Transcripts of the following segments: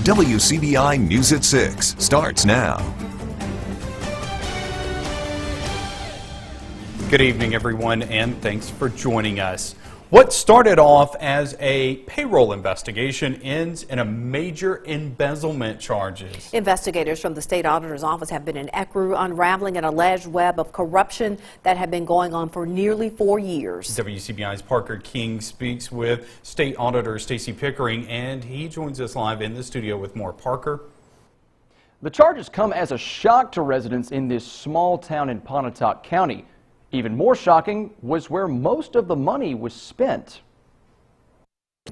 WCBI News at 6 starts now. Good evening, everyone, and thanks for joining us. What started off as a payroll investigation ends in a major embezzlement charges. Investigators from the state auditor's office have been in Ecru unraveling an alleged web of corruption that had been going on for nearly 4 years. WCBI's Parker King speaks with State Auditor Stacey Pickering, and he joins us live in the studio with more. Parker? The charges come as a shock to residents in this small town in Pontotoc County. Even more shocking was where most of the money was spent.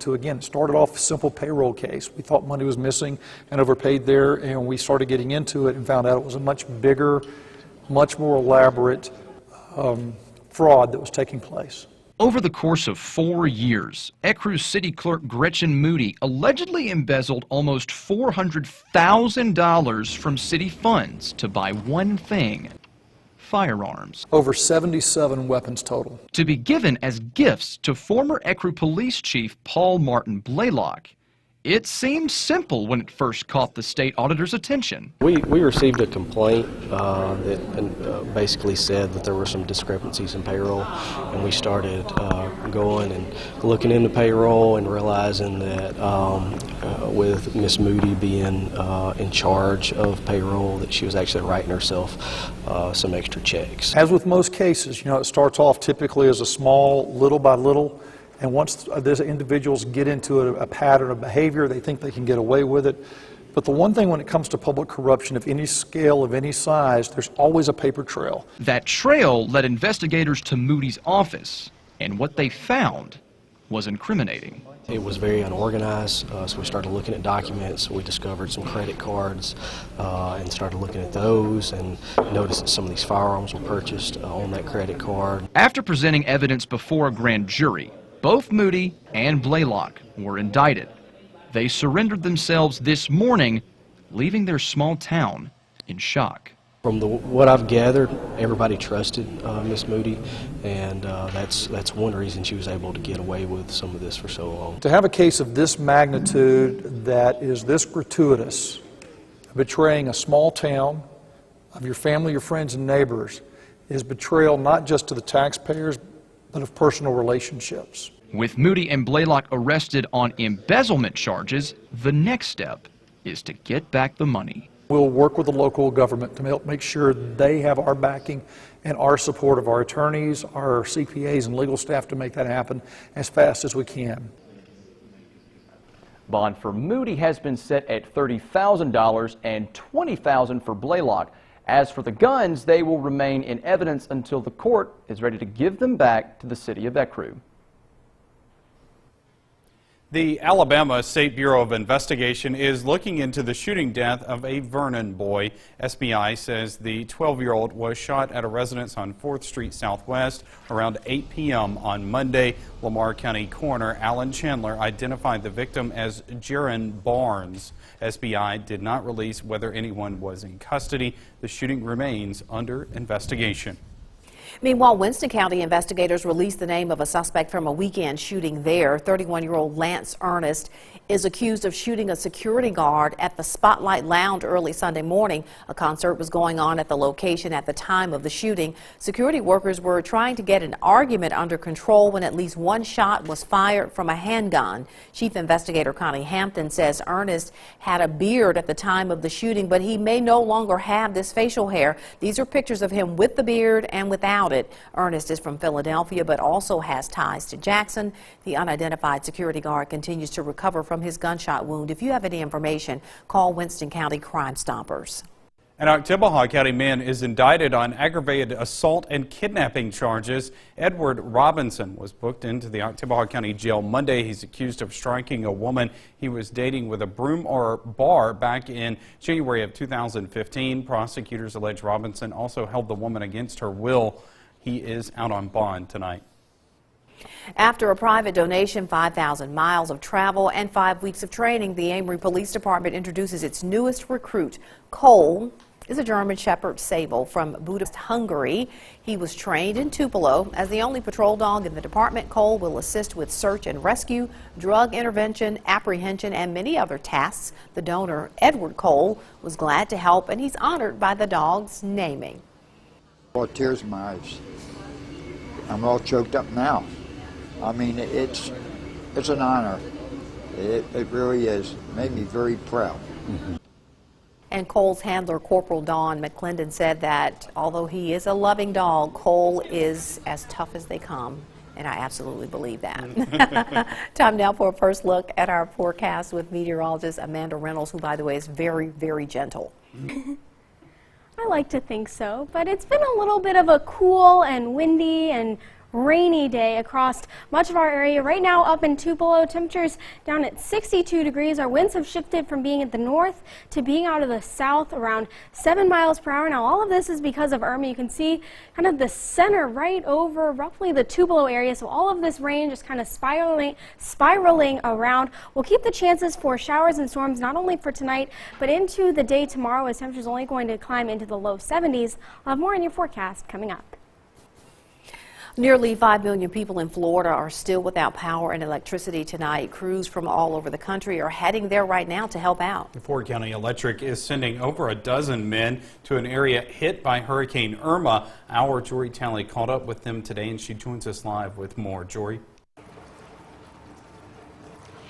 Again, it started off a simple payroll case. We thought money was missing and overpaid there, and we started getting into it and found out it was a much bigger, much more elaborate fraud that was taking place. Over the course of 4 years, Ecru City Clerk Gretchen Moody allegedly embezzled almost $400,000 from city funds to buy one thing: firearms. Over 77 weapons total. To be given as gifts to former Ecru Police Chief Paul Martin Blaylock. It seemed simple when it first caught the state auditor's attention. We received a complaint that basically said that there were some discrepancies in payroll, and we started going and looking into payroll and realizing that with Miss Moody being in charge of payroll, that she was actually writing herself some extra checks. As with most cases, you know, it starts off typically as a small, little by little, and once these individuals get into a pattern of behavior, they think they can get away with it. But the one thing when it comes to public corruption of any scale, of any size, there's always a paper trail. That trail led investigators to Moody's office, and what they found was incriminating. It was very unorganized, so we started looking at documents. We discovered some credit cards and started looking at those and noticed that some of these firearms were purchased on that credit card. After presenting evidence before a grand jury, both Moody and Blaylock were indicted. They surrendered themselves this morning, leaving their small town in shock. From what I've gathered, everybody trusted Miss Moody, and that's one reason she was able to get away with some of this for so long. To have a case of this magnitude that is this gratuitous, betraying a small town, of your family, your friends, and neighbors, is betrayal not just to the taxpayers, but of personal relationships. With Moody and Blaylock arrested on embezzlement charges, the next step is to get back the money. We'll work with the local government to help make sure they have our backing and our support of our attorneys, our CPAs, and legal staff to make that happen as fast as we can. Bond for Moody has been set at $30,000 and $20,000 for Blaylock. As for the guns, they will remain in evidence until the court is ready to give them back to the city of Ecru. The Alabama State Bureau of Investigation is looking into the shooting death of a Vernon boy. SBI says the 12-year-old was shot at a residence on 4th Street Southwest around 8 p.m. on Monday. Lamar County Coroner Alan Chandler identified the victim as Jaron Barnes. SBI did not release whether anyone was in custody. The shooting remains under investigation. Meanwhile, Winston County investigators released the name of a suspect from a weekend shooting there. 31-year-old Lance Ernest is accused of shooting a security guard at the Spotlight Lounge early Sunday morning. A concert was going on at the location at the time of the shooting. Security workers were trying to get an argument under control when at least one shot was fired from a handgun. Chief Investigator Connie Hampton says Ernest had a beard at the time of the shooting, but he may no longer have this facial hair. These are pictures of him with the beard and without it. Ernest is from Philadelphia, but also has ties to Jackson. The unidentified security guard continues to recover from his gunshot wound. If you have any information, call Winston County Crime Stoppers. An Oktibbeha County man is indicted on aggravated assault and kidnapping charges. Edward Robinson was booked into the Oktibbeha County Jail Monday. He's accused of striking a woman he was dating with a broom or bar back in January of 2015. Prosecutors allege Robinson also held the woman against her will. He is out on bond tonight. After a private donation, 5,000 miles of travel, and 5 weeks of training, the Amory Police Department introduces its newest recruit, Cole is a German Shepherd Sable from Budapest, Hungary. He was trained in Tupelo. As the only patrol dog in the department, Cole will assist with search and rescue, drug intervention, apprehension, and many other tasks. The donor, Edward Cole, was glad to help, and he's honored by the dog's naming. Brought tears in my eyes. I'm all choked up now. I mean, it's an honor. It really is. It made me very proud. And Cole's handler, Corporal Don McClendon, said that although he is a loving dog, Cole is as tough as they come. And I absolutely believe that. Time now for a first look at our forecast with meteorologist Amanda Reynolds, who, by the way, is very, very gentle. I like to think so, but it's been a little bit of a cool and windy and rainy day across much of our area. Right now up in Tupelo, temperatures down at 62 degrees. Our winds have shifted from being at the north to being out of the south around 7 miles per hour. Now all of this is because of Irma. You can see kind of the center right over roughly the Tupelo area. So all of this rain just kind of spiraling around. We'll keep the chances for showers and storms not only for tonight but into the day tomorrow, as temperatures only going to climb into the low 70s. I'll have more in your forecast coming up. Nearly 5 million people in Florida are still without power and electricity tonight. Crews from all over the country are heading there right now to help out. Ford County Electric is sending over a dozen men to an area hit by Hurricane Irma. Our Jory Talley caught up with them today, and she joins us live with more. Jory.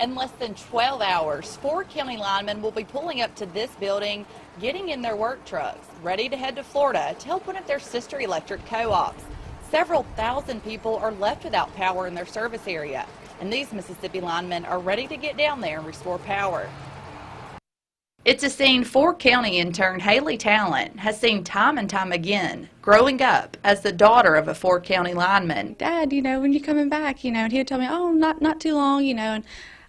In less than 12 hours, Ford County linemen will be pulling up to this building, getting in their work trucks, ready to head to Florida to help one of their sister electric co-ops. Several thousand people are left without power in their service area, and these Mississippi linemen are ready to get down there and restore power. It's a scene Ford County intern Haley Talent has seen time and time again, growing up as the daughter of a Ford County lineman. Dad, when you're coming back, and he would tell me, oh, not too long, and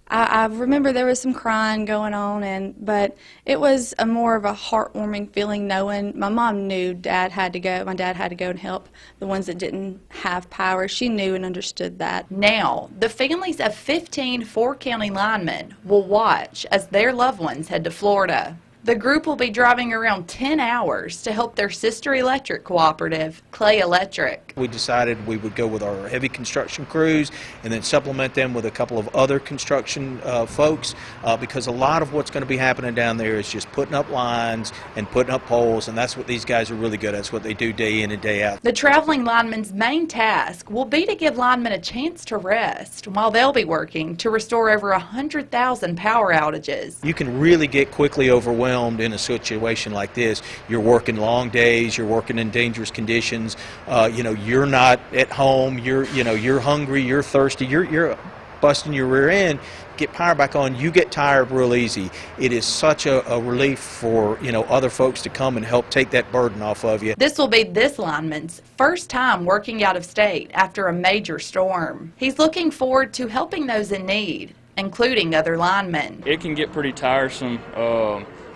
I remember there was some crying going on, but it was more of a heartwarming feeling knowing my mom knew Dad had to go. My dad had to go and help the ones that didn't have power. She knew and understood that. Now, the families of 15 Ford County linemen will watch as their loved ones head to Florida. The group will be driving around 10 hours to help their sister electric cooperative, Clay Electric. We decided we would go with our heavy construction crews and then supplement them with a couple of other construction folks because a lot of what's going to be happening down there is just putting up lines and putting up poles, and that's what these guys are really good at. That's what they do day in and day out. The traveling linemen's main task will be to give linemen a chance to rest while they'll be working to restore over 100,000 power outages. You can really get quickly overwhelmed in a situation like this. You're working long days, you're working in dangerous conditions, you're not at home, you're hungry, you're thirsty, you're busting your rear end, get power back on, you get tired real easy. It is such a relief for other folks to come and help take that burden off of you. This will be this lineman's first time working out of state after a major storm. He's looking forward to helping those in need, including other linemen. It can get pretty tiresome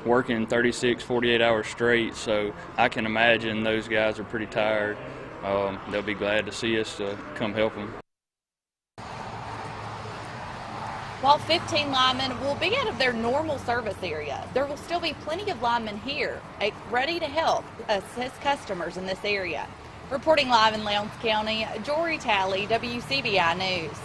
working 36, 48 hours straight, so I can imagine those guys are pretty tired. They'll be glad to see us to come help them. While 15 linemen will be out of their normal service area, there will still be plenty of linemen here, ready to help assist customers in this area. Reporting live in Lowndes County, Jory Talley, WCBI News.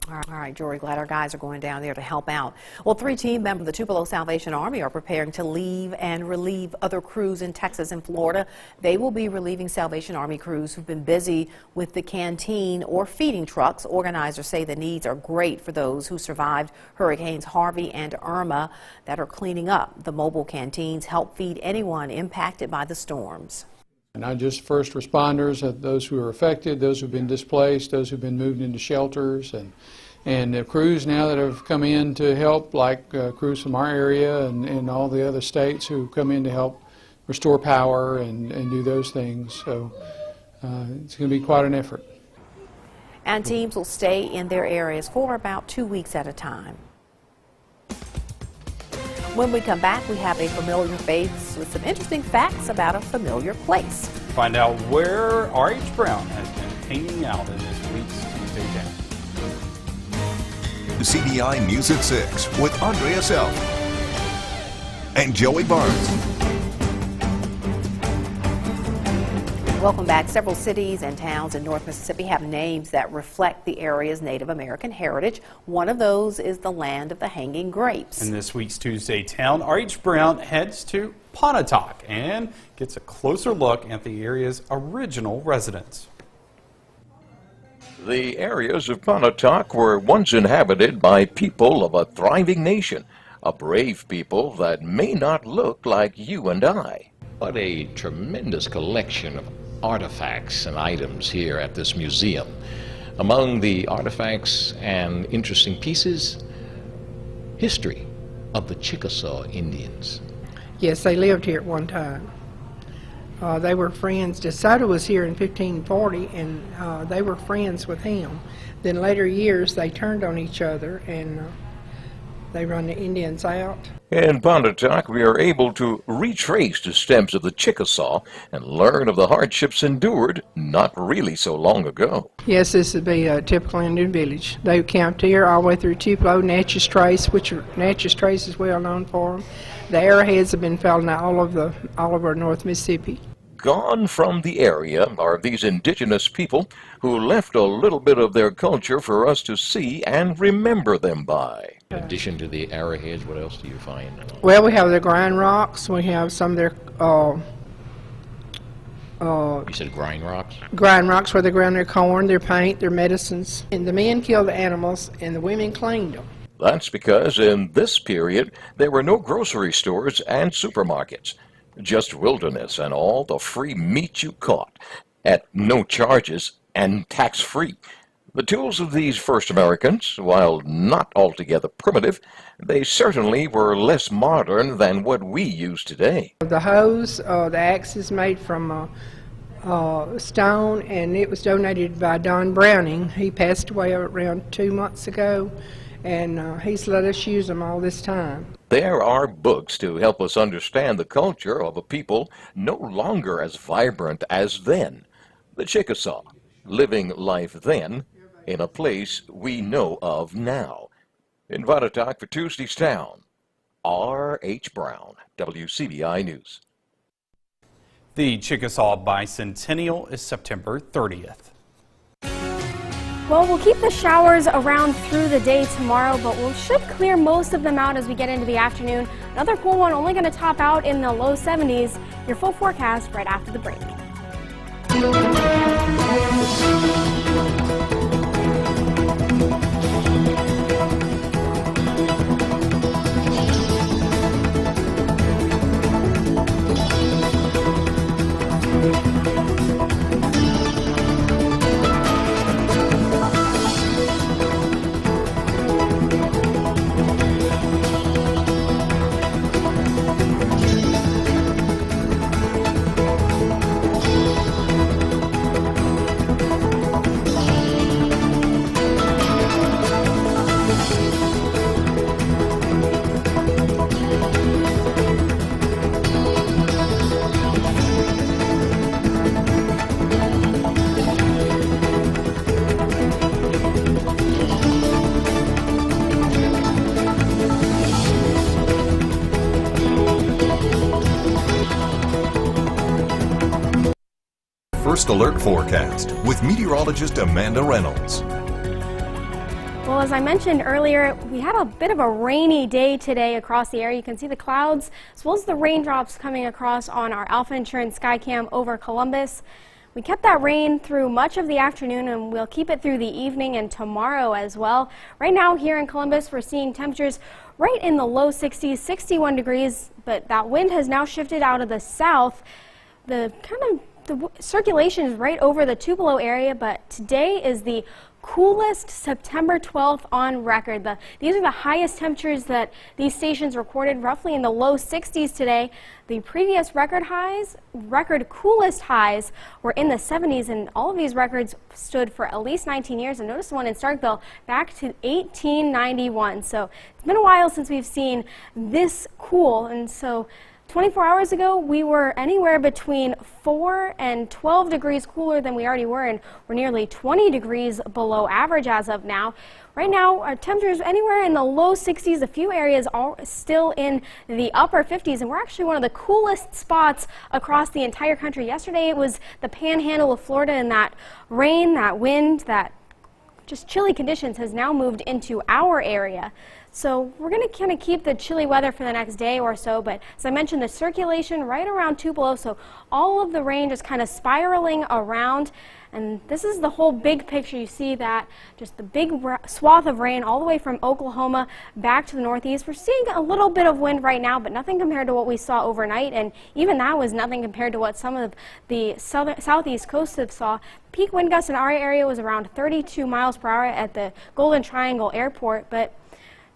All right, Jory, glad our guys are going down there to help out. Well, 3 team members of the Tupelo Salvation Army are preparing to leave and relieve other crews in Texas and Florida. They will be relieving Salvation Army crews who've been busy with the canteen or feeding trucks. Organizers say the needs are great for those who survived Hurricanes Harvey and Irma that are cleaning up. The mobile canteens help feed anyone impacted by the storms. Not just first responders, those who are affected, those who have been displaced, those who have been moved into shelters, and the crews now that have come in to help, like crews from our area and all the other states who come in to help restore power and do those things. So it's going to be quite an effort. And teams will stay in their areas for about 2 weeks at a time. When we come back, we have a familiar face with some interesting facts about a familiar place. Find out where R.H. Brown has been hanging out in this week's Tuesday Down. The CBI News at 6 with Andrea Self and Joey Barnes. Welcome back. Several cities and towns in North Mississippi have names that reflect the area's Native American heritage. One of those is the land of the hanging grapes. In this week's Tuesday Town, R.H. Brown heads to Pontotoc and gets a closer look at the area's original residents. The areas of Pontotoc were once inhabited by people of a thriving nation, a brave people that may not look like you and I. What a tremendous collection of artifacts and items here at this museum. Among the artifacts and interesting pieces, history of the Chickasaw Indians. Yes, they lived here at one time. They were friends. DeSoto was here in 1540, and they were friends with him. Then later years, they turned on each other, and they run the Indians out. In Pontotoc, we are able to retrace the stems of the Chickasaw and learn of the hardships endured not really so long ago. Yes, this would be a typical Indian village. They camped here all the way through Tupelo, Natchez Trace, which Natchez Trace is well known for them. The arrowheads have been found all over North Mississippi. Gone from the area are these indigenous people who left a little bit of their culture for us to see and remember them by. In addition to the arrowheads, what else do you find? Well, we have their grind rocks. We have some of their you said grind rocks? Grind rocks where they ground their corn, their paint, their medicines. And the men killed the animals and the women cleaned them. That's because in this period there were no grocery stores and supermarkets. Just wilderness and all the free meat you caught at no charges and tax-free. The tools of these first Americans, while not altogether primitive, they certainly were less modern than what we use today. The hoes, the axe is made from stone, and it was donated by Don Browning. He passed away around 2 months ago, and he's let us use them all this time. There are books to help us understand the culture of a people no longer as vibrant as then. The Chickasaw, living life then in a place we know of now. In Pontotoc for Tuesday's Town, R.H. Brown, WCBI News. The Chickasaw Bicentennial is September 30th. Well, we'll keep the showers around through the day tomorrow, but we should clear most of them out as we get into the afternoon. Another cool one only going to top out in the low 70s. Your full forecast right after the break. First Alert Forecast with meteorologist Amanda Reynolds. Well, as I mentioned earlier, we had a bit of a rainy day today across the area. You can see the clouds as well as the raindrops coming across on our Alpha Insurance Skycam over Columbus. We kept that rain through much of the afternoon, and we'll keep it through the evening and tomorrow as well. Right now here in Columbus, we're seeing temperatures right in the low 60s, 61 degrees, but that wind has now shifted out of the south. The circulation is right over the Tupelo area, but today is the coolest September 12th on record. These are the highest temperatures that these stations recorded, roughly in the low 60s today. The previous record coolest highs were in the 70s, and all of these records stood for at least 19 years. And notice the one in Starkville back to 1891. So it's been a while since we've seen this cool, and so 24 hours ago, we were anywhere between 4 and 12 degrees cooler than we already were, and we're nearly 20 degrees below average as of now. Right now, our temperatures anywhere in the low 60s. A few areas are still in the upper 50s, and we're actually one of the coolest spots across the entire country. Yesterday, it was the panhandle of Florida, and that rain, that wind, that just chilly conditions has now moved into our area. So we're going to kind of keep the chilly weather for the next day or so, but as I mentioned, the circulation right around 2 below, so all of the rain just kind of spiraling around. And this is the whole big picture. You see that just the big swath of rain all the way from Oklahoma back to the northeast. We're seeing a little bit of wind right now, but nothing compared to what we saw overnight, and even that was nothing compared to what some of the southeast coast saw. Peak wind gust in our area was around 32 miles per hour at the Golden Triangle Airport, but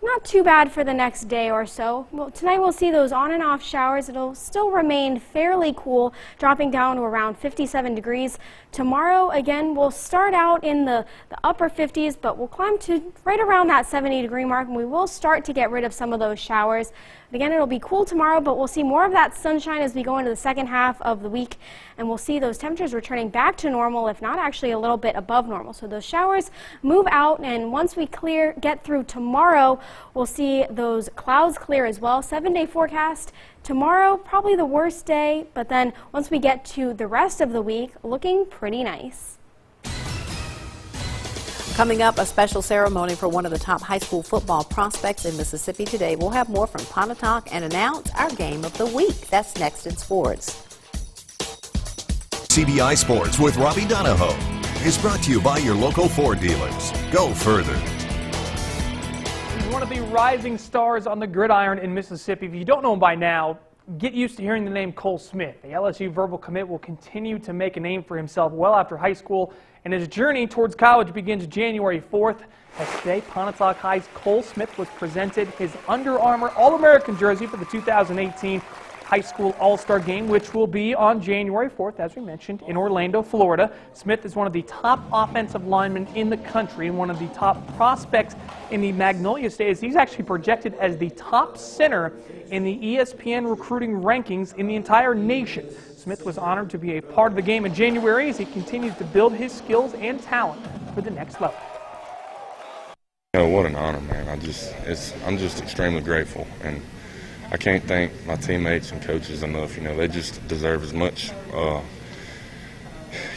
not too bad for the next day or so. Well, tonight we'll see those on and off showers. It'll still remain fairly cool, dropping down to around 57 degrees. Tomorrow, again, we'll start out in the upper 50s, but we'll climb to right around that 70-degree mark, and we will start to get rid of some of those showers. Again, it'll be cool tomorrow, but we'll see more of that sunshine as we go into the second half of the week, and we'll see those temperatures returning back to normal, if not actually a little bit above normal. So those showers move out, and once we get through tomorrow, we'll see those clouds clear as well. 7-day forecast. Tomorrow, probably the worst day, but then once we get to the rest of the week, looking pretty nice. Coming up, a special ceremony for one of the top high school football prospects in Mississippi today. We'll have more from Pontotoc and announce our game of the week. That's next in sports. CBI Sports with Robbie Donahoe is brought to you by your local Ford dealers. Go further. He's one of the rising stars on the gridiron in Mississippi. If you don't know him by now, get used to hearing the name Cole Smith. The LSU verbal commit will continue to make a name for himself well after high school, and his journey towards college begins January 4th. As today, Pontotoc High's Cole Smith was presented his Under Armour All-American jersey for the 2018 High School All-Star Game, which will be on January 4th, as we mentioned, in Orlando, Florida. Smith is one of the top offensive linemen in the country and one of the top prospects in the Magnolia State. He's actually projected as the top center in the ESPN recruiting rankings in the entire nation. Smith was honored to be a part of the game in January as he continues to build his skills and talent for the next level. You know, what an honor, man. I'm just extremely grateful, and I can't thank my teammates and coaches enough. You know, they just deserve as much,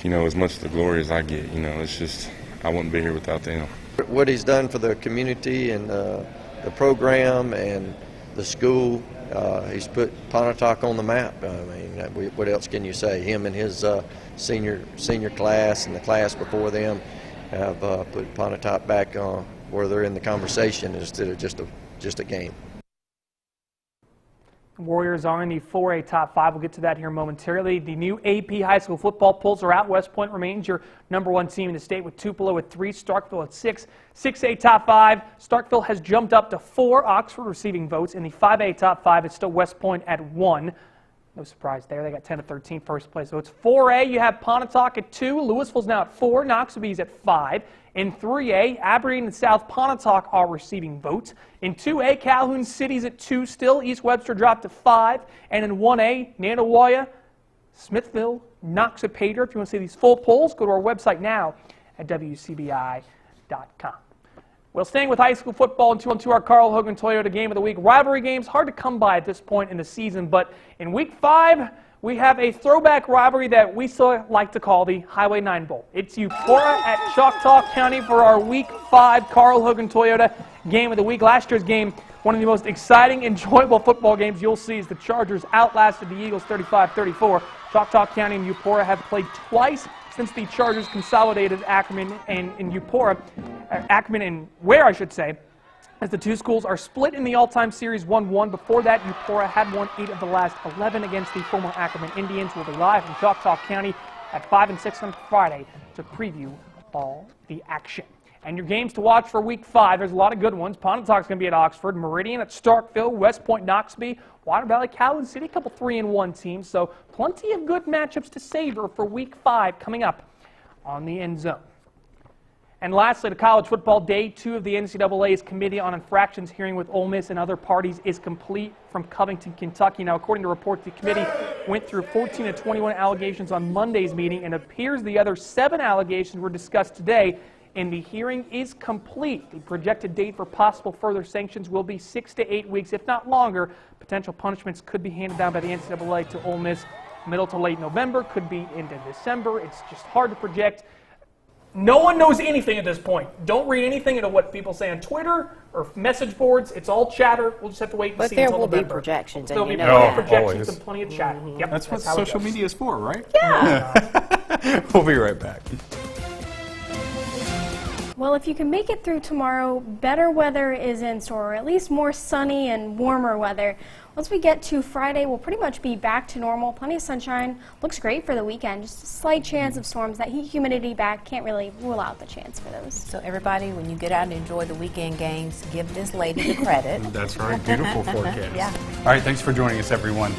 as much of the glory as I get. You know, it's just, I wouldn't be here without them. What he's done for the community and the program and the school, he's put Pontotoc on the map. I mean, what else can you say? Him and his senior class and the class before them have put Pontotoc back where they're in the conversation instead of just a game. Warriors are in the 4A top 5. We'll get to that here momentarily. The new AP high school football polls are out. West Point remains your #1 team in the state with Tupelo at 3, Starkville at 6. 6A top 5, Starkville has jumped up to 4, Oxford receiving votes. In the 5A top 5, it's still West Point at 1. No surprise there. They got 10 to 13 first place votes. 4A, you have Pontotoc at 2. Louisville's now at 4. Noxubee at 5. In 3A, Aberdeen and South Pontotoc are receiving votes. In 2A, Calhoun City's at 2 still. East Webster dropped to 5. And in 1A, Nanawaya, Smithville, Noxapater. If you want to see these full polls, go to our website now at WCBI.com. Well, staying with high school football and 2-on-2, our Carl Hogan Toyota Game of the Week. Rivalry games, hard to come by at this point in the season, but in Week 5, we have a throwback rivalry that we still like to call the Highway 9 Bowl. It's Eupora at Choctaw County for our Week 5 Carl Hogan Toyota Game of the Week. Last year's game, one of the most exciting, enjoyable football games you'll see as the Chargers outlasted the Eagles 35-34. Choctaw County and Eupora have played twice since the Chargers consolidated Ackerman and Eupora, Ackerman and Ware, I should say, as the two schools are split in the all-time series 1-1. Before that, Eupora had won 8 of the last 11 against the former Ackerman Indians. We'll be live from Choctaw County at 5 and 6 on Friday to preview all the action. And your games to watch for Week 5, there's a lot of good ones. Pontotoc's going to be at Oxford, Meridian at Starkville, West Point, Noxubee, Water Valley, Calhoun City, a couple 3-1 teams. So plenty of good matchups to savor for Week 5 coming up on the End Zone. And lastly, the college football day 2 of the NCAA's Committee on Infractions hearing with Ole Miss and other parties is complete from Covington, Kentucky. Now, according to reports, the committee went through 14 of 21 allegations on Monday's meeting, and it appears the other 7 allegations were discussed today, and the hearing is complete. The projected date for possible further sanctions will be 6 to 8 weeks, if not longer. Potential punishments could be handed down by the NCAA to Ole Miss middle to late November, could be into December. It's just hard to project. No one knows anything at this point. Don't read anything into what people say on Twitter or message boards. It's all chatter. We'll just have to wait and see until November. But there will be projections, There'll and you be know plenty that. of projections Always. and plenty of chatter. Yep, That's what how it social goes. media is for, right? Yeah. We'll be right back. Well, if you can make it through tomorrow, better weather is in store, or at least more sunny and warmer weather. Once we get to Friday, we'll pretty much be back to normal. Plenty of sunshine. Looks great for the weekend. Just a slight chance of storms. That heat humidity back can't really rule out the chance for those. So everybody, when you get out and enjoy the weekend games, give this lady the credit. That's right. Beautiful forecast. Yeah. All right. Thanks for joining us, everyone.